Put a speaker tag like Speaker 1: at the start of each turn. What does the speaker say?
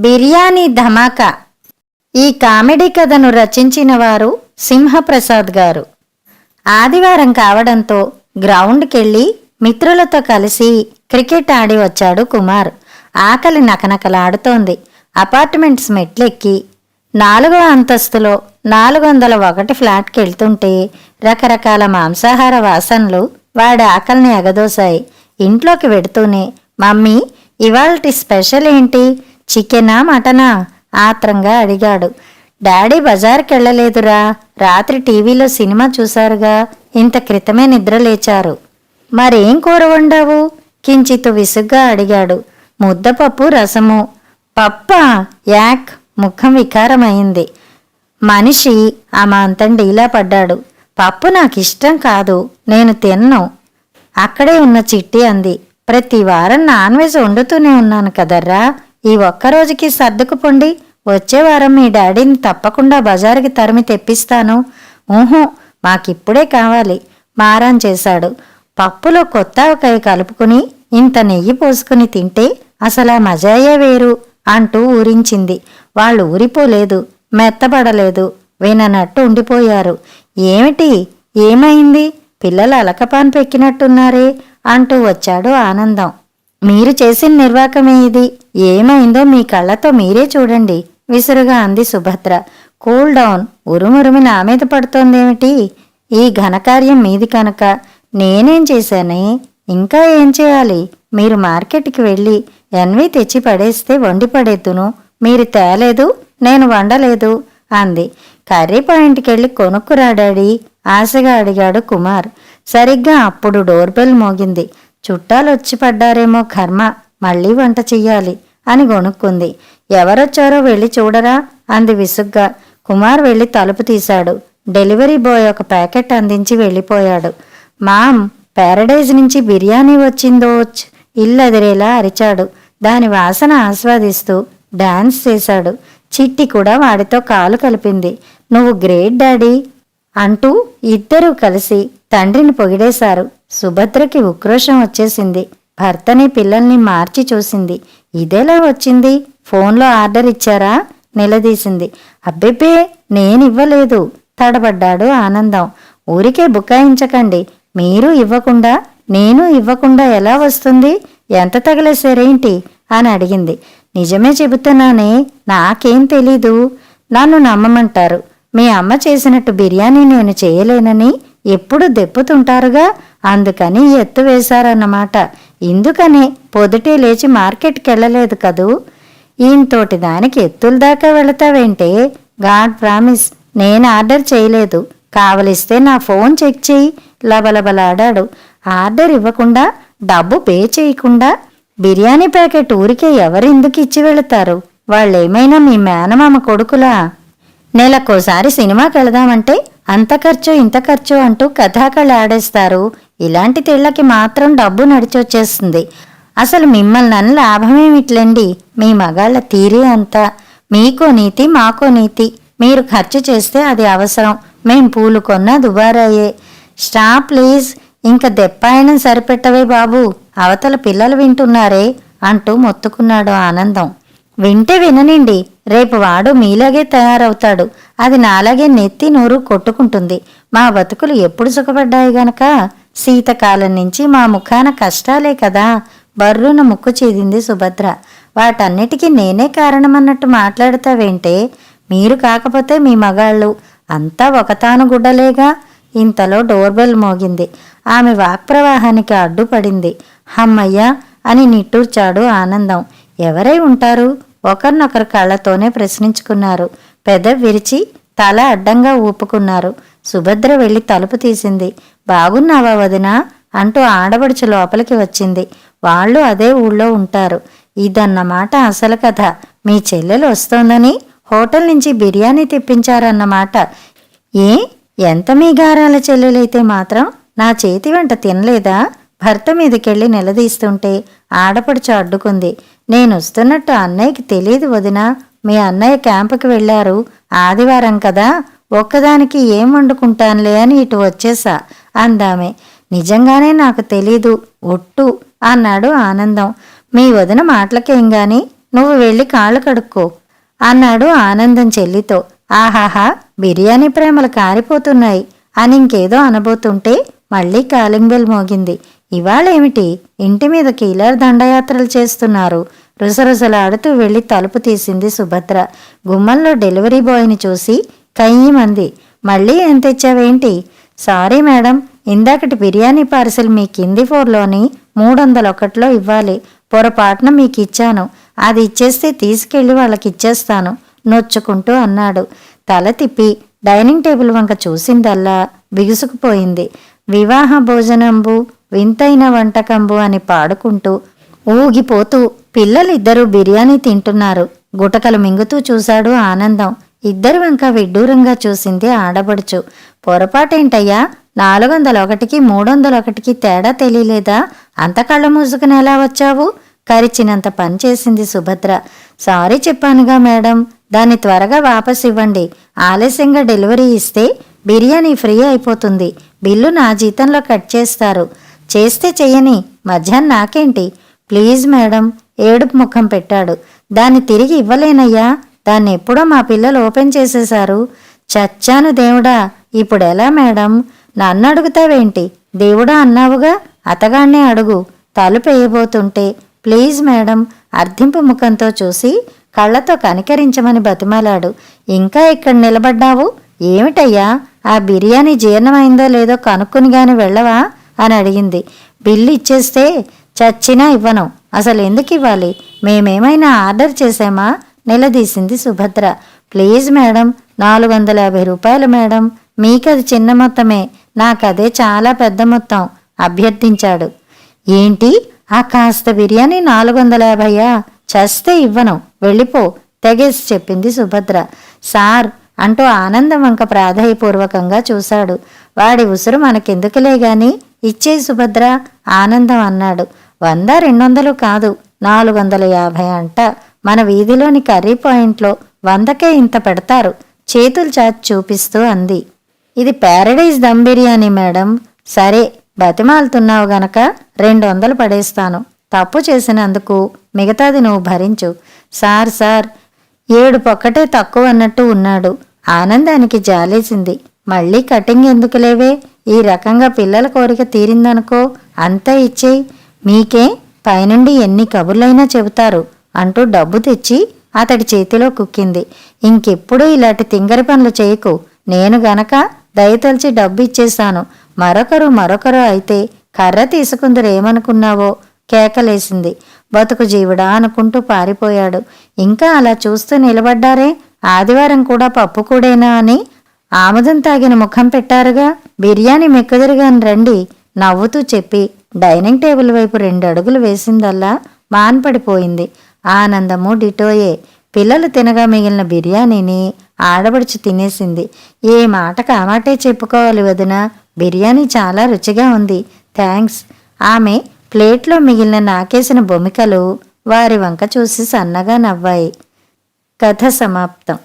Speaker 1: బిర్యానీ ధమాకా. ఈ కామెడీ కథను రచించిన వారు సింహప్రసాద్ గారు. ఆదివారం కావడంతో గ్రౌండ్కెళ్ళి మిత్రులతో కలిసి క్రికెట్ ఆడి వచ్చాడు కుమార్. ఆకలి నకనకలాడుతోంది. అపార్ట్మెంట్స్ మెట్లెక్కి 4వ అంతస్తులో 401 ఫ్లాట్కెళ్తుంటే రకరకాల మాంసాహార వాసనలు వాడి ఆకలిని ఎగదోశాయి. ఇంట్లోకి వెడుతూనే, మమ్మీ ఇవాల్టి స్పెషల్ ఏంటి, చికెనా మటనా ఆత్రంగా అడిగాడు. డాడీ బజార్కెళ్ళలేదురా, రాత్రి టీవీలో సినిమా చూశారుగా, ఇంత క్రితమే నిద్రలేచారు. మరేం కూర వండావు కించిత్ విసుగ్గా అడిగాడు. ముద్దపప్పు రసము. పప్పా? యాక్. ముఖం వికారమైంది. మనిషి అమాంతం డీలా పడ్డాడు. పప్పు నాకిష్టం కాదు, నేను తిన్ను. అక్కడే ఉన్న చిట్టి అంది. ప్రతి వారం నాన్ వెజ్ వండుతూనే ఉన్నాను కదర్రా, ఈ ఒక్కరోజుకి సర్దుకుపోండి, వచ్చే వారం మీ డాడీని తప్పకుండా బజారుకి తరిమి తెప్పిస్తాను. ఊహు, మాకిప్పుడే కావాలి మారాన్ చేశాడు. పప్పులో కొత్త ఆవకాయ కలుపుకుని ఇంత నెయ్యి పోసుకుని తింటే అసలా మజాయే వేరు అంటూ ఊరించింది. వాళ్ళు ఊరిపోలేదు, మెత్తబడలేదు, విననట్టు ఉండిపోయారు. ఏమిటి, ఏమైంది, పిల్లలు అలకపాన్ పెక్కినట్టున్నారే అంటూ వచ్చాడు ఆనందం. మీరు చేసిన నిర్వాకమే ఇది, ఏమైందో మీ కళ్ళతో మీరే చూడండి విసురుగా అంది సుభద్ర. Cool down. ఉరుమురుమి నా మీద పడుతోందేమిటి? ఈ ఘనకార్యం మీది కనుక నేనేం చేశానే, ఇంకా ఏం చేయాలి? మీరు మార్కెట్కి వెళ్ళి ఎన్వి తెచ్చి పడేస్తే వండి పడేద్దును, మీరు తేలేదు, నేను వండలేదు అంది. కర్రీ పాయింట్కెళ్ళి కొనుక్కురాడాడి ఆశగా అడిగాడు కుమార్. సరిగ్గా అప్పుడు డోర్ బెల్ మోగింది. చుట్టాలొచ్చి పడ్డారేమో కర్మ, మళ్ళీ వంట చెయ్యాలి అని గొనుక్కుంది. ఎవరొచ్చారో వెళ్ళి చూడరా అంది విసుగ్గా. కుమార్ వెళ్ళి తలుపు తీశాడు. డెలివరీ బాయ్ ఒక ప్యాకెట్ అందించి వెళ్ళిపోయాడు. మామ్, ప్యారడైజ్ నుంచి బిర్యానీ వచ్చిందోచ్ ఇల్లదిరేలా అరిచాడు. దాని వాసన ఆస్వాదిస్తూ డాన్స్ చేశాడు. చిట్టి కూడా వాడితో కాలు కలిపింది. నువ్వు గ్రేట్ డాడీ అంటూ ఇద్దరూ కలిసి తండ్రిని పొగిడేశారు. సుభద్రకి ఉక్రోషం వచ్చేసింది. భర్తని పిల్లల్ని మార్చి చూసింది. ఇదేలా వచ్చింది, ఫోన్లో ఆర్డర్ ఇచ్చారా నిలదీసింది. అబ్బెబ్బే, నేనివ్వలేదు తడబడ్డాడు ఆనందం. ఊరికే బుకాయించకండి, మీరు ఇవ్వకుండా నేను ఇవ్వకుండా ఎలా వస్తుంది, ఎంత తగిలేసారేంటి అని అడిగింది. నిజమే చెబుతున్నానే, నాకేం తెలీదు, నన్ను నమ్మమంటారు. మీ అమ్మ చేసినట్టు బిర్యానీ నేను చేయలేనని ఎప్పుడు దెప్పుతుంటారుగా, అందుకని ఎత్తు వేశారన్నమాట. ఇందుకని పొద్దుటే లేచి మార్కెట్కి వెళ్ళలేదు కదూ. ఈయనతోటి దానికి ఎత్తుల దాకా వెళతావేంటే? గాడ్ ప్రామిస్, నేను ఆర్డర్ చేయలేదు, కావలిస్తే నా ఫోన్ చెక్ చేయి లబలబలాడాడు. ఆర్డర్ ఇవ్వకుండా, డబ్బు పే చేయకుండా బిర్యానీ ప్యాకెట్ ఊరికే ఎవరెందుకు ఇచ్చి వెళతారు? వాళ్ళేమైనా మీ మేనమామ కొడుకులా? నెలకోసారి సినిమాకి వెళదామంటే అంత ఖర్చు ఇంత ఖర్చు అంటూ కథాకళ ఆడేస్తారు. ఇలాంటి తిళ్ళకి మాత్రం డబ్బు నడిచొచ్చేస్తుంది. అసలు మిమ్మల్ని లాభమేమిట్లండి, మీ మగాళ్ళ తీరే అంతా. మీకో నీతి మాకో నీతి. మీరు ఖర్చు చేస్తే అది అవసరం, మేం పూలు కొన్నా దుబారాయే. స్టాప్ ప్లీజ్, ఇంక దెప్పాయనం సరిపెట్టవే బాబు, అవతల పిల్లలు వింటున్నారే అంటూ మొత్తుకున్నాడు ఆనందం. వింటే విననిండి, రేపు వాడు మీలాగే తయారవుతాడు, అది నాలాగే నెత్తి నోరు కొట్టుకుంటుంది. మా బతుకులు ఎప్పుడు సుఖపడ్డాయి గనక, శీతకాలం నుంచి మా ముఖాన కష్టాలే కదా. బర్రున ముక్కు చీదింది సుభద్ర. వాటన్నిటికీ నేనే కారణమన్నట్టు మాట్లాడతావేంటే? మీరు కాకపోతే మీ మగాళ్ళు అంతా ఒకతాను గుడ్డలేగా. ఇంతలో డోర్బెల్ మోగింది. ఆమె వాక్ప్రవాహానికి అడ్డుపడింది. హమ్మయ్యా అని నిట్టూర్చాడు ఆనందం. ఎవరై ఉంటారు? ఒకరినొకరు కళ్ళతోనే ప్రశ్నించుకున్నారు. పెదవి విరిచి తల అడ్డంగా ఊపుకున్నారు. సుభద్ర వెళ్ళి తలుపు తీసింది. బాగున్నావా వదినా అంటూ ఆడబడుచు లోపలికి వచ్చింది. వాళ్ళు అదే ఊళ్ళో ఉంటారు. ఇదన్నమాట అసలు కథ. మీ చెల్లెలు వస్తోందని హోటల్ నుంచి బిర్యానీ తెప్పించారన్నమాట. ఏ, ఎంత మీ గారాల చెల్లెలైతే మాత్రం నా చేతి వంట తినలేదా? భర్త మీదకెళ్ళి నిలదీస్తుంటే ఆడపడుచు అడ్డుకుంది. నేనొస్తున్నట్టు అన్నయ్యకి తెలియదు వదినా, మీ అన్నయ్య క్యాంపుకి వెళ్ళారు, ఆదివారం కదా, ఒక్కదానికి ఏం వండుకుంటానులే అని ఇటు వచ్చేసా అందామే. నిజంగానే నాకు తెలీదు, ఒట్టు అన్నాడు ఆనందం. మీ వదిన మాటలకేం గాని నువ్వు వెళ్ళి కాళ్ళు కడుక్కో అన్నాడు ఆనందం చెల్లితో. ఆహాహా, బిర్యానీ ప్రేమలు కారిపోతున్నాయి అని ఇంకేదో అనబోతుంటే మళ్ళీ కాలింగ్ బెల్ మోగింది. ఇవాళేమిటి ఇంటి మీద కీలర్ దండయాత్రలు చేస్తున్నారు? రుసరుసలాడుతూ వెళ్లి తలుపు తీసింది సుభద్ర. గుమ్మంలో డెలివరీ బాయ్ని చూసి కయ్యమంది. మళ్ళీ ఏం తెచ్చావేంటి? సారీ మేడం, ఇందాకటి బిర్యానీ పార్సిల్ మీ కింది ఫ్లోర్లోని 301లో ఇవ్వాలి. పొరపాటున మీకు ఇచ్చాను. అది ఇచ్చేస్తే తీసుకెళ్లి వాళ్ళకిచ్చేస్తాను నొచ్చుకుంటూ అన్నాడు. తల తిప్పి డైనింగ్ టేబుల్ వంక చూసిందల్లా బిగుసుకుపోయింది. వివాహ భోజనంబు వింతైన వంటకంబు అని పాడుకుంటూ ఊగిపోతూ పిల్లలిద్దరూ బిర్యానీ తింటున్నారు. గుటకలు మింగుతూ చూశాడు ఆనందం. ఇద్దరి వంక విడ్డూరంగా చూసింది ఆడబడుచు. పొరపాటేంటయ్యా, 401కి 301కి తేడా తెలియలేదా? అంత కళ్ళ మూసుకుని ఎలా వచ్చావు? కరిచినంత పనిచేసింది సుభద్ర. సారీ చెప్పానుగా మేడం, దాన్ని త్వరగా వాపస్ ఇవ్వండి. ఆలస్యంగా డెలివరీ ఇస్తే బిర్యానీ ఫ్రీ అయిపోతుంది. బిల్లు నా జీతంలో కట్ చేస్తారు. చేస్తే చెయ్యని, మధ్యాహ్నం నాకేంటి? ప్లీజ్ మేడం, ఏడుపు ముఖం పెట్టాడు. దాన్ని తిరిగి ఇవ్వలేనయ్యా, దాన్ని ఎప్పుడో మా పిల్లలు ఓపెన్ చేసేశారు. చచ్చాను దేవుడా, ఇప్పుడెలా మేడం? నన్ను అడుగుతావేంటి? దేవుడా అన్నావుగా, అతగాన్నే అడుగు. తలుపు వేయబోతుంటే ప్లీజ్ మేడం అర్థింపు ముఖంతో చూసి కళ్ళతో కనికరించమని బతిమాలాడు. ఇంకా ఇక్కడ నిలబడ్డావు ఏమిటయ్యా? ఆ బిర్యానీ జీర్ణమైందో లేదో కనుక్కునిగాని వెళ్ళవా అని అడిగింది. బిల్లు ఇచ్చేస్తే చచ్చినా ఇవ్వను. అసలు ఎందుకు ఇవ్వాలి? మేమేమైనా ఆర్డర్ చేశామా? నిలదీసింది సుభద్ర. ప్లీజ్ మేడం, 450 రూపాయలు మేడం. మీకది చిన్న మొత్తమే, నాకదే చాలా పెద్ద మొత్తం అభ్యర్థించాడు. ఏంటి, ఆ కాస్త బిర్యానీ 450? చస్తే ఇవ్వను, వెళ్ళిపో తెగేసి చెప్పింది సుభద్ర. సార్ అంటూ ఆనందం వంక ప్రాధాయపూర్వకంగా చూశాడు. వాడి ఉసురు మనకెందుకులే గాని ఇచ్చేయి సుభద్ర, ఆనందం అన్నాడు. 100, 200 కాదు, 450 అంట. మన వీధిలోని కర్రీ పాయింట్లో 100కే ఇంత పెడతారు చేతులు చాచి చూపిస్తూ అంది. ఇది ప్యారడైజ్ దమ్ బిర్యానీ మేడం. సరే, బతిమాలుతున్నావు గనక 200 పడేస్తాను. తప్పు చేసినందుకు మిగతాది నువ్వు భరించు. సార్ 7 పొక్కటే తక్కువ అన్నట్టు ఉన్నాడు. ఆనందానికి జాలేసింది. మళ్ళీ కటింగ్ ఎందుకులేవే, ఈ రకంగా పిల్లల కోరిక తీరిందనుకో, అంతా ఇచ్చేయి. మీకే పైనుండి ఎన్ని కబుర్లైనా చెబుతారు అంటూ డబ్బు తెచ్చి అతడి చేతిలో కుక్కింది. ఇంకెప్పుడు ఇలాంటి తింగరి పనులు చేయకు. నేను గనక దయతలిచి డబ్బు ఇచ్చేశాను. మరొకరు అయితే కర్ర తీసుకుందరేమనుకున్నావో కేకలేసింది. బతుకు జీవుడా అనుకుంటూ పారిపోయాడు. ఇంకా అలా చూస్తూ నిలబడ్డారే, ఆదివారం కూడా పప్పు కూడేనా అని ఆముదం తాగిన ముఖం పెట్టారుగా, బిర్యానీ మెక్కుదురుగాని రండి నవ్వుతూ చెప్పి డైనింగ్ టేబుల్ వైపు 2 అడుగులు వేసిందల్లా మాన్పడిపోయింది. ఆనందము డిటోయే. పిల్లలు తినగా మిగిలిన బిర్యానీని ఆడబడుచు తినేసింది. ఏ మాటకు ఆ మాటే చెప్పుకోవాలి వదినా, బిర్యానీ చాలా రుచిగా ఉంది, థ్యాంక్స్. ఆమె ప్లేట్లో మిగిలిన నాకేసిన బొమికలు వారి వంక చూసి సన్నగా నవ్వాయి. కథ సమాప్తం.